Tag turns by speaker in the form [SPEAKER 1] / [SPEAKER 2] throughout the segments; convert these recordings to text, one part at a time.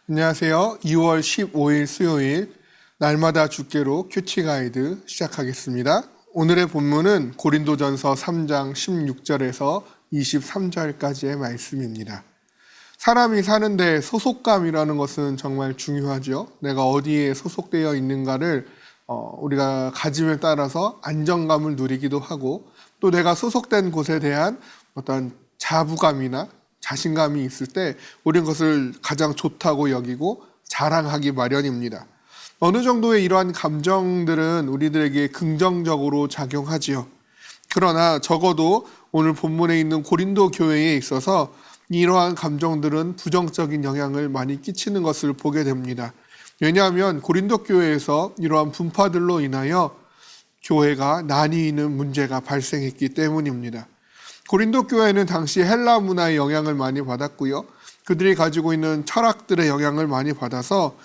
[SPEAKER 1] 안녕하세요. 2월 15일 수요일 날마다 주께로 큐티 가이드 시작하겠습니다. 오늘의 본문은 고린도전서 3장 16절에서 23절까지의 말씀입니다. 사람이 사는데 소속감이라는 것은 정말 중요하죠. 내가 어디에 소속되어 있는가를 우리가 가짐에 따라서 안정감을 누리기도 하고, 또 내가 소속된 곳에 대한 어떤 자부감이나 자신감이 있을 때 우리는 그것을 가장 좋다고 여기고 자랑하기 마련입니다. 어느 정도의 이러한 감정들은 우리들에게 긍정적으로 작용하지요. 그러나 적어도 오늘 본문에 있는 고린도 교회에 있어서 이러한 감정들은 부정적인 영향을 많이 끼치는 것을 보게 됩니다. 왜냐하면 고린도 교회에서 이러한 분파들로 인하여 교회가 나뉘는 문제가 발생했기 때문입니다. 고린도 교회는 당시 헬라 문화의 영향을 많이 받았고요. 그들이 가지고 있는 철학들의 영향을 많이 받아서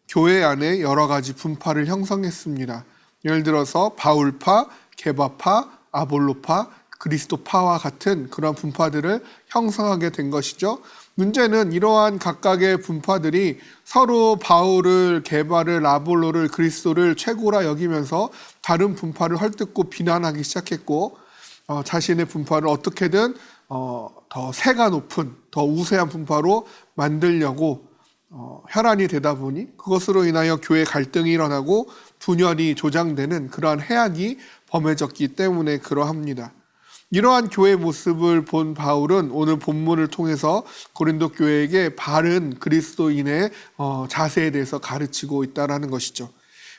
[SPEAKER 1] 교회 안에 여러 가지 분파를 형성했습니다. 예를 들어서 바울파, 게바파, 아볼로파, 그리스도파와 같은 그런 분파들을 형성하게 된 것이죠. 문제는 이러한 각각의 분파들이 서로 바울을, 게바를, 아볼로를, 그리스도를 최고라 여기면서 다른 분파를 헐뜯고 비난하기 시작했고, 자신의 분파를 어떻게든 더 세가 높은, 더 우세한 분파로 만들려고 혈안이 되다 보니 그것으로 인하여 교회 갈등이 일어나고 분열이 조장되는 그러한 해악이 범해졌기 때문에 그러합니다. 이러한 교회 모습을 본 바울은 오늘 본문을 통해서 고린도 교회에게 바른 그리스도인의 자세에 대해서 가르치고 있다는 것이죠.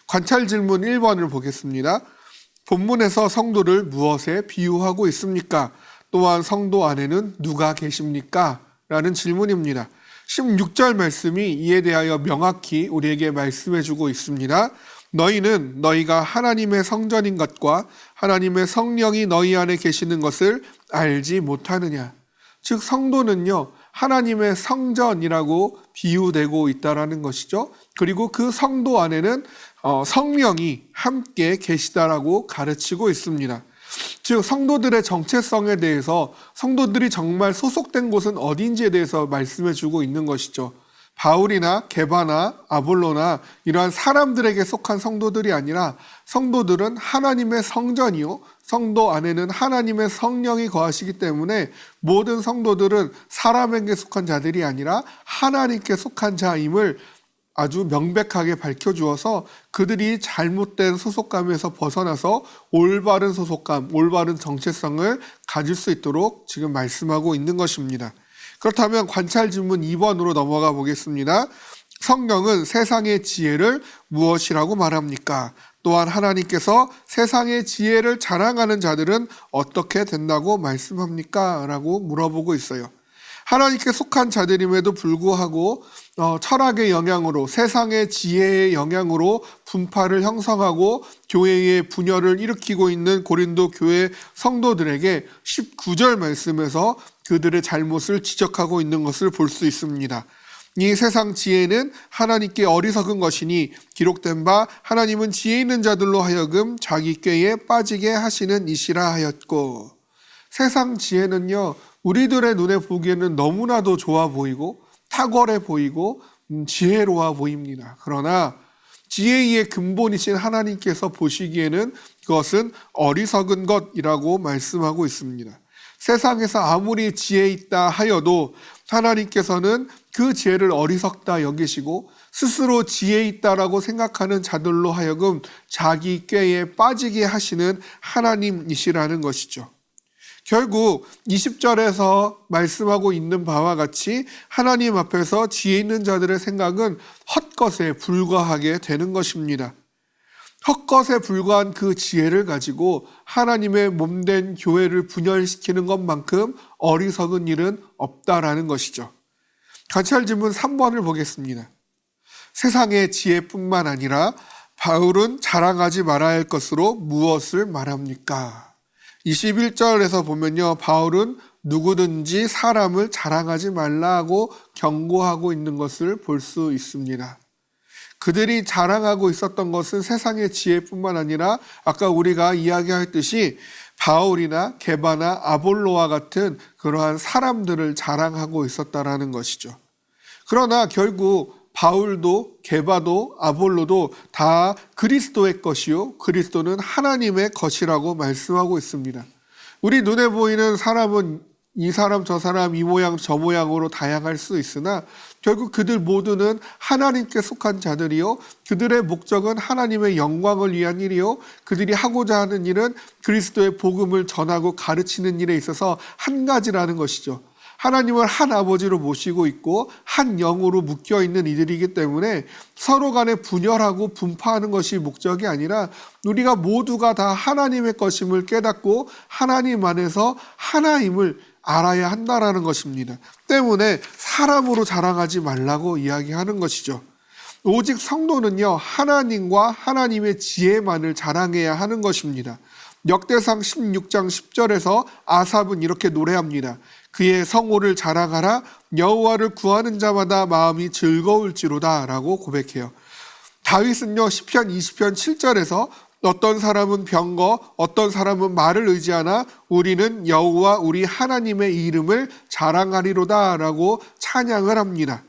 [SPEAKER 1] 관찰 질문 1번을 보겠습니다. 본문에서 성도를 무엇에 비유하고 있습니까? 또한 성도 안에는 누가 계십니까? 라는 질문입니다. 16절 말씀이 이에 대하여 명확히 우리에게 말씀해주고 있습니다. 너희는 너희가 하나님의 성전인 것과 하나님의 성령이 너희 안에 계시는 것을 알지 못하느냐. 즉 성도는요, 하나님의 성전이라고 비유되고 있다는 것이죠. 그리고 그 성도 안에는 성령이 함께 계시다라고 가르치고 있습니다. 즉 성도들의 정체성에 대해서, 성도들이 정말 소속된 곳은 어딘지에 대해서 말씀해 주고 있는 것이죠. 바울이나 게바나 아볼로나 이러한 사람들에게 속한 성도들이 아니라 성도들은 하나님의 성전이요, 성도 안에는 하나님의 성령이 거하시기 때문에 모든 성도들은 사람에게 속한 자들이 아니라 하나님께 속한 자임을 아주 명백하게 밝혀주어서 그들이 잘못된 소속감에서 벗어나서 올바른 소속감, 올바른 정체성을 가질 수 있도록 지금 말씀하고 있는 것입니다. 그렇다면 관찰 질문 2번으로 넘어가 보겠습니다. 성경은 세상의 지혜를 무엇이라고 말합니까? 또한 하나님께서 세상의 지혜를 자랑하는 자들은 어떻게 된다고 말씀합니까? 라고 물어보고 있어요. 하나님께 속한 자들임에도 불구하고 철학의 영향으로, 세상의 지혜의 영향으로 분파를 형성하고 교회의 분열을 일으키고 있는 고린도 교회 성도들에게 19절 말씀에서 그들의 잘못을 지적하고 있는 것을 볼 수 있습니다. 이 세상 지혜는 하나님께 어리석은 것이니 기록된 바 하나님은 지혜 있는 자들로 하여금 자기 꾀에 빠지게 하시는 이시라 하였고, 세상 지혜는요, 우리들의 눈에 보기에는 너무나도 좋아 보이고 탁월해 보이고 지혜로워 보입니다. 그러나 지혜의 근본이신 하나님께서 보시기에는 그것은 어리석은 것이라고 말씀하고 있습니다. 세상에서 아무리 지혜 있다 하여도 하나님께서는 그 지혜를 어리석다 여기시고 스스로 지혜 있다라고 생각하는 자들로 하여금 자기 꾀에 빠지게 하시는 하나님이시라는 것이죠. 결국 20절에서 말씀하고 있는 바와 같이 하나님 앞에서 지혜 있는 자들의 생각은 헛것에 불과하게 되는 것입니다. 헛것에 불과한 그 지혜를 가지고 하나님의 몸된 교회를 분열시키는 것만큼 어리석은 일은 없다라는 것이죠. 관찰 질문 3번을 보겠습니다. 세상의 지혜뿐만 아니라 바울은 자랑하지 말아야 할 것으로 무엇을 말합니까? 21절에서 보면요, 바울은 누구든지 사람을 자랑하지 말라고 경고하고 있는 것을 볼 수 있습니다. 그들이 자랑하고 있었던 것은 세상의 지혜뿐만 아니라 아까 우리가 이야기했듯이 바울이나 게바나 아볼로와 같은 그러한 사람들을 자랑하고 있었다라는 것이죠. 그러나 결국 바울도 게바도 아볼로도 다 그리스도의 것이요 그리스도는 하나님의 것이라고 말씀하고 있습니다. 우리 눈에 보이는 사람은 이 사람 저 사람 이 모양 저 모양으로 다양할 수 있으나 결국 그들 모두는 하나님께 속한 자들이요 그들의 목적은 하나님의 영광을 위한 일이요 그들이 하고자 하는 일은 그리스도의 복음을 전하고 가르치는 일에 있어서 한 가지라는 것이죠. 하나님을 한 아버지로 모시고 있고 한 영으로 묶여 있는 이들이기 때문에 서로 간에 분열하고 분파하는 것이 목적이 아니라 우리가 모두가 다 하나님의 것임을 깨닫고 하나님 안에서 하나임을 알아야 한다라는 것입니다. 때문에 사람으로 자랑하지 말라고 이야기하는 것이죠. 오직 성도는요 하나님과 하나님의 지혜만을 자랑해야 하는 것입니다. 역대상 16장 10절에서 아삽은 이렇게 노래합니다. 그의 성호를 자랑하라 여호와를 구하는 자마다 마음이 즐거울지로다 라고 고백해요. 다윗은요 시편 20편 7절에서 어떤 사람은 병거 어떤 사람은 말을 의지하나 우리는 여호와 우리 하나님의 이름을 자랑하리로다 라고 찬양을 합니다.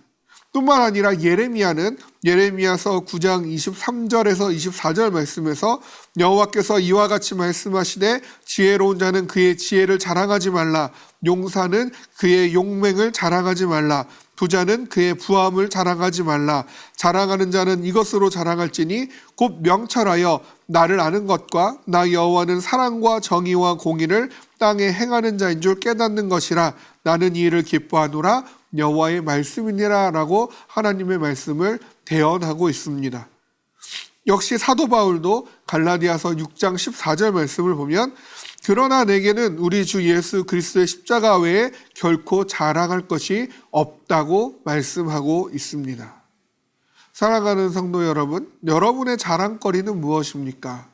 [SPEAKER 1] 뿐만 아니라 예레미야는 예레미야서 9장 23절에서 24절 말씀에서 여호와께서 이와 같이 말씀하시되 지혜로운 자는 그의 지혜를 자랑하지 말라 용사는 그의 용맹을 자랑하지 말라 부자는 그의 부함을 자랑하지 말라 자랑하는 자는 이것으로 자랑할지니 곧 명철하여 나를 아는 것과 나 여호와는 사랑과 정의와 공의를 땅에 행하는 자인 줄 깨닫는 것이라 나는 이 일을 기뻐하노라 여호와의 말씀이니라 라고 하나님의 말씀을 대언하고 있습니다. 역시 사도 바울도 갈라디아서 6장 14절 말씀을 보면 그러나 내게는 우리 주 예수 그리스도의 십자가 외에 결코 자랑할 것이 없다고 말씀하고 있습니다. 사랑하는 성도 여러분, 여러분의 자랑거리는 무엇입니까?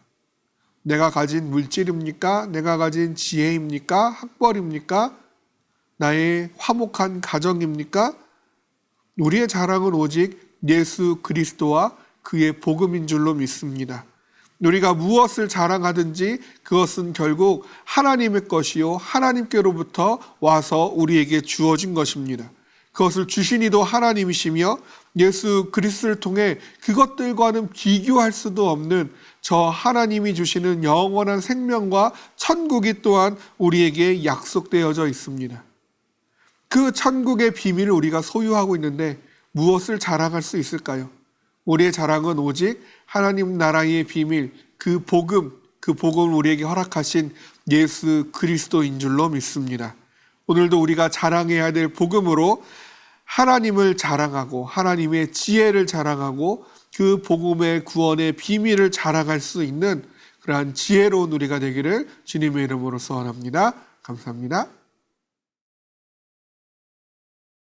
[SPEAKER 1] 내가 가진 물질입니까? 내가 가진 지혜입니까? 학벌입니까? 나의 화목한 가정입니까? 우리의 자랑은 오직 예수 그리스도와 그의 복음인 줄로 믿습니다. 우리가 무엇을 자랑하든지 그것은 결국 하나님의 것이요 하나님께로부터 와서 우리에게 주어진 것입니다. 그것을 주신 이도 하나님이시며 예수 그리스도를 통해 그것들과는 비교할 수도 없는 저 하나님이 주시는 영원한 생명과 천국이 또한 우리에게 약속되어져 있습니다. 그 천국의 비밀을 우리가 소유하고 있는데 무엇을 자랑할 수 있을까요? 우리의 자랑은 오직 하나님 나라의 비밀, 그 복음을 우리에게 허락하신 예수 그리스도인 줄로 믿습니다. 오늘도 우리가 자랑해야 될 복음으로 하나님을 자랑하고 하나님의 지혜를 자랑하고 그 복음의 구원의 비밀을 자랑할 수 있는 그러한 지혜로운 우리가 되기를 주님의 이름으로 소원합니다. 감사합니다.